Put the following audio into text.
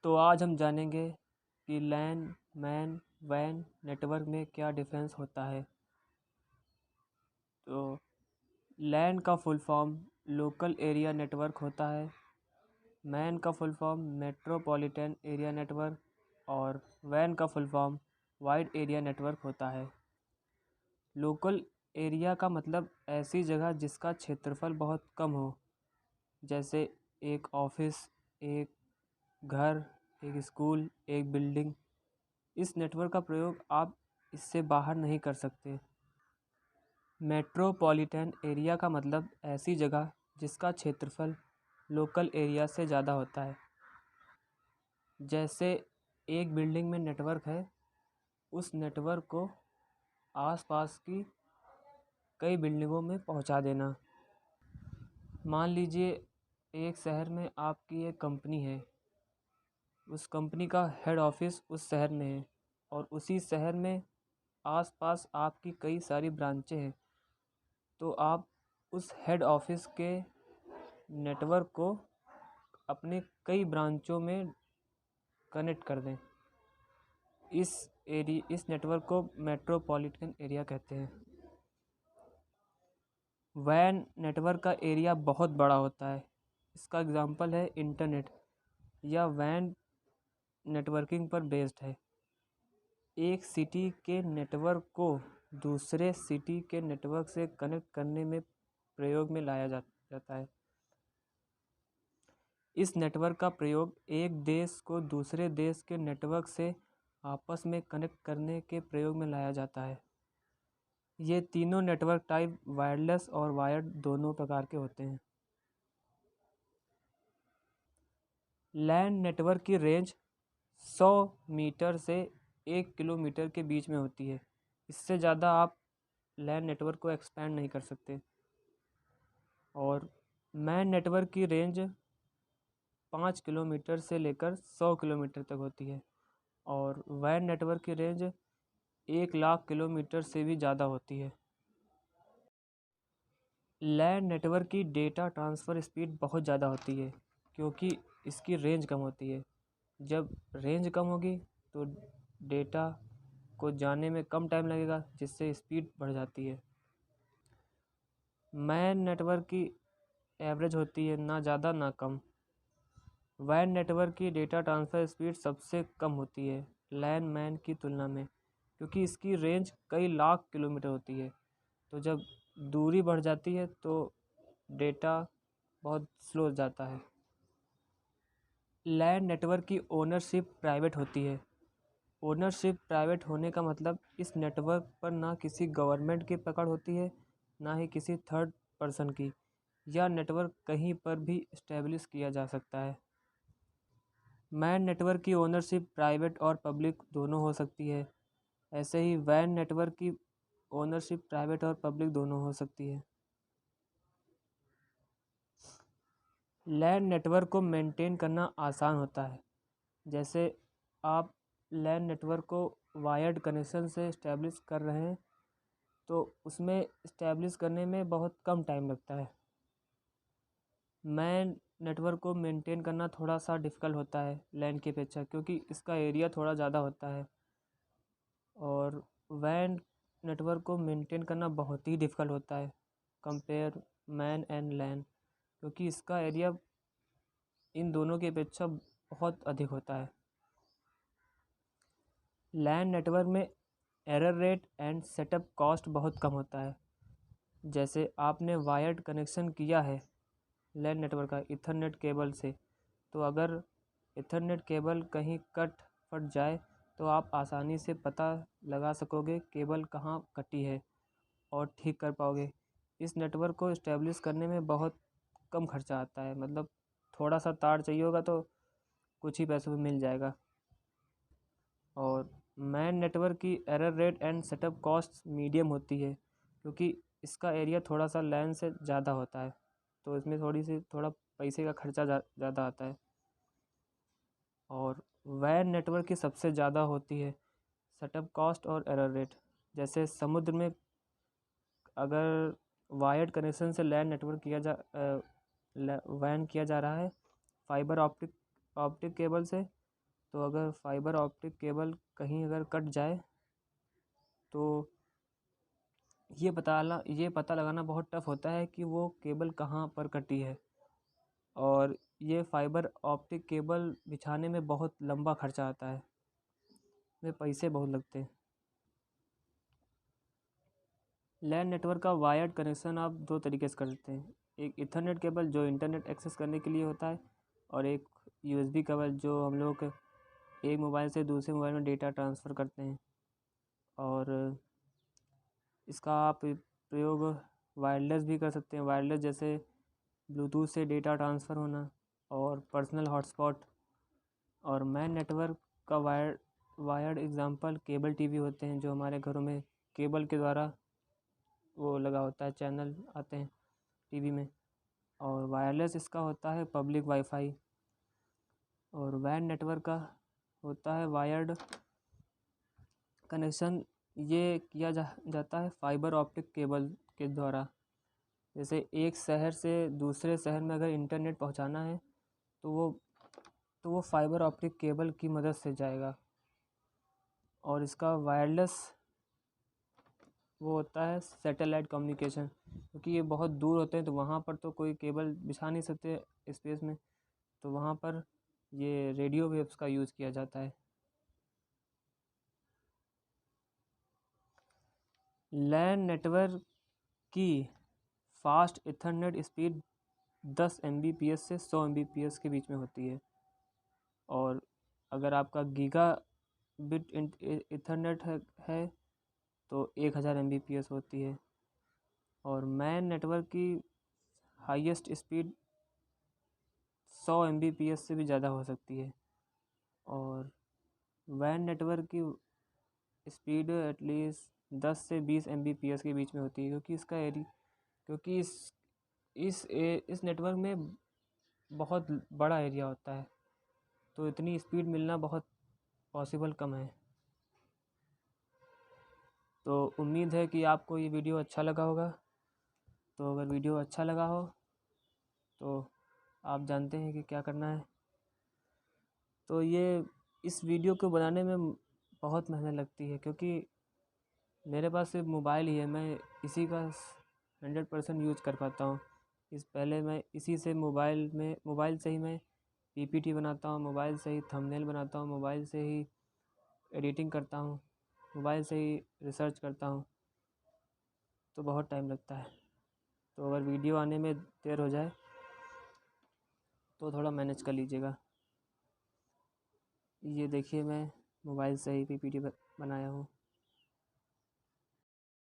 तो आज हम जानेंगे कि लैन, मैन, वैन नेटवर्क में क्या डिफरेंस होता है। तो लैन का full form local area network होता है, मैन का full form metropolitan area network और वैन का full form wide area network होता है। लोकल एरिया का मतलब ऐसी जगह जिसका क्षेत्रफल बहुत कम हो, जैसे एक ऑफिस, एक घर, एक स्कूल, एक बिल्डिंग। इस नेटवर्क का प्रयोग आप इससे बाहर नहीं कर सकते। मेट्रोपॉलिटन एरिया का मतलब ऐसी जगह जिसका क्षेत्रफल लोकल एरिया से ज़्यादा होता है। जैसे एक बिल्डिंग में नेटवर्क है, उस नेटवर्क को आसपास की कई बिल्डिंगों में पहुंचा देना। मान लीजिए एक शहर में आपकी एक कंपनी है, उस कंपनी का हेड ऑफिस उस शहर में है और उसी शहर में आसपास आपकी कई सारी ब्रांचें हैं। तो आप उस हेड ऑफिस के नेटवर्क को अपने कई ब्रांचों में कनेक्ट कर दें। इस नेटवर्क को मेट्रोपॉलिटन एरिया कहते हैं। वैन नेटवर्क का एरिया बहुत बड़ा होता है। इसका एग्जांपल है इंटरनेट। या वैन नेटवर्किंग पर बेस्ड है। एक सिटी के नेटवर्क को दूसरे सिटी के नेटवर्क से कनेक्ट करने में प्रयोग में लाया जाता है। इस नेटवर्क का प्रयोग एक देश को दूसरे देश के नेटवर्क से आपस में कनेक्ट करने के प्रयोग में लाया जाता है। ये तीनों नेटवर्क टाइप वायरलेस और वायर्ड दोनों प्रकार के होते हैं। लैन नेटवर्क की रेंज 100 मीटर से 1 किलोमीटर के बीच में होती है। इससे ज़्यादा आप लैन नेटवर्क को एक्सपेंड नहीं कर सकते। और मैन नेटवर्क की रेंज 5 किलोमीटर से लेकर 100 किलोमीटर तक होती है और वैन नेटवर्क की रेंज 1 लाख किलोमीटर से भी ज़्यादा होती है। लैन नेटवर्क की डेटा ट्रांसफ़र स्पीड बहुत ज़्यादा होती है क्योंकि इसकी रेंज कम होती है। जब रेंज कम होगी तो डेटा को जाने में कम टाइम लगेगा, जिससे स्पीड बढ़ जाती है। मैन नेटवर्क की एवरेज होती है ना ज़्यादा ना कम। वैन नेटवर्क की डेटा ट्रांसफ़र स्पीड सबसे कम होती है लैन मैन की तुलना में, क्योंकि इसकी रेंज कई लाख किलोमीटर होती है। तो जब दूरी बढ़ जाती है तो डेटा बहुत स्लो जाता है। लैन नेटवर्क की ओनरशिप प्राइवेट होती है। ओनरशिप प्राइवेट होने का मतलब इस नेटवर्क पर ना किसी गवर्नमेंट की पकड़ होती है, ना ही किसी थर्ड पर्सन की। यह नेटवर्क कहीं पर भी इस्टेब्लिश किया जा सकता है। मैन नेटवर्क की ओनरशिप प्राइवेट और पब्लिक दोनों हो सकती है। ऐसे ही वैन नेटवर्क की ओनरशिप प्राइवेट और पब्लिक दोनों हो सकती है। लैन नेटवर्क को मेंटेन करना आसान होता है। जैसे आप लैन नेटवर्क को वायर्ड कनेक्शन से इस्टेब्लिश कर रहे हैं तो उसमें इस्टेब्लिश करने में बहुत कम टाइम लगता है। मैन नेटवर्क को मेंटेन करना थोड़ा सा डिफ़िकल्ट होता है लैन की अपेक्षा, क्योंकि इसका एरिया थोड़ा ज़्यादा होता है। और वैन नेटवर्क को मेंटेन करना बहुत ही डिफ़िकल्ट होता है कंपेयर मैन एंड लैन, क्योंकि इसका एरिया इन दोनों की अपेक्षा बहुत अधिक होता है। लैन नेटवर्क में error rate and setup cost बहुत कम होता है। जैसे आपने वायर्ड कनेक्शन किया है लैन नेटवर्क का इथरनेट केबल से, तो अगर इथरनेट केबल कहीं कट फट जाए तो आप आसानी से पता लगा सकोगे केबल कहाँ कटी है और ठीक कर पाओगे। इस नेटवर्क को इस्टेब्लिश करने में बहुत कम खर्चा आता है, मतलब थोड़ा सा तार चाहिए होगा तो कुछ ही पैसों में मिल जाएगा। और मैन नेटवर्क की error rate and setup cost medium होती है, क्योंकि इसका एरिया थोड़ा सा लैन से ज़्यादा होता है, तो इसमें थोड़ा पैसे का खर्चा ज़्यादा आता है। और वैन नेटवर्क की सबसे ज़्यादा होती है सेटअप कॉस्ट और एरर रेट। जैसे समुद्र में अगर वायर्ड कनेक्शन से लैन नेटवर्क वैन किया जा रहा है फाइबर ऑप्टिक केबल से, तो अगर फाइबर ऑप्टिक केबल कहीं अगर कट जाए तो ये पता लगाना बहुत टफ होता है कि वो केबल कहाँ पर कटी है। और ये फाइबर ऑप्टिक केबल बिछाने में बहुत लंबा खर्चा आता है, इसमें पैसे बहुत लगते हैं। लैन नेटवर्क का वायर्ड कनेक्शन आप दो तरीके से कर सकते हैं। एक ईथरनेट केबल जो इंटरनेट एक्सेस करने के लिए होता है, और एक यूएसबी केबल जो हम लोग एक मोबाइल से दूसरे मोबाइल में डेटा ट्रांसफ़र करते हैं। और इसका आप प्रयोग वायरलेस भी कर सकते हैं। वायरलेस जैसे ब्लूटूथ से डेटा ट्रांसफ़र होना और पर्सनल हॉटस्पॉट। और मैन नेटवर्क का वायर्ड एग्जांपल केबल टीवी होते हैं, जो हमारे घरों में केबल के द्वारा वो लगा होता है, चैनल आते हैं टीवी में। और वायरलेस इसका होता है पब्लिक वाईफाई। और वैन नेटवर्क का होता है वायर्ड कनेक्शन। ये किया जाता है फाइबर ऑप्टिक केबल के द्वारा। जैसे एक शहर से दूसरे शहर में अगर इंटरनेट पहुंचाना है तो वो फाइबर ऑप्टिक केबल की मदद से जाएगा। और इसका वायरलेस वो होता है सैटेलाइट कम्युनिकेशन, क्योंकि ये बहुत दूर होते हैं तो वहाँ पर तो कोई केबल बिछा नहीं सकते स्पेस में, तो वहाँ पर ये रेडियो वेव्स का यूज़ किया जाता है। लैन नेटवर्क की फास्ट ईथरनेट स्पीड 10 Mbps से 100 Mbps के बीच में होती है। और अगर आपका गीगा बिट ईथरनेट है तो 1000 Mbps होती है। और मैन नेटवर्क की हाईएस्ट स्पीड 100 Mbps से भी ज़्यादा हो सकती है। और वैन नेटवर्क की स्पीड एटलीस्ट 10 से 20 Mbps के बीच में होती है, क्योंकि इस नेटवर्क में बहुत बड़ा एरिया होता है, तो इतनी स्पीड मिलना बहुत पॉसिबल कम है। तो उम्मीद है कि आपको ये वीडियो अच्छा लगा होगा। तो अगर वीडियो अच्छा लगा हो तो आप जानते हैं कि क्या करना है। तो इस वीडियो को बनाने में बहुत मेहनत लगती है, क्योंकि मेरे पास सिर्फ मोबाइल ही है। मैं इसी का 100% यूज कर पाता हूँ। पहले मैं इसी से मोबाइल से ही मैं पीपीटी बनाता हूँ, मोबाइल से ही थंबनेल बनाता हूँ, मोबाइल से ही एडिटिंग करता हूँ, मोबाइल से ही रिसर्च करता हूँ। तो बहुत टाइम लगता है। तो अगर वीडियो आने में देर हो जाए तो थोड़ा मैनेज कर लीजिएगा। ये देखिए, मैं मोबाइल से ही पीपीटी बनाया हूँ।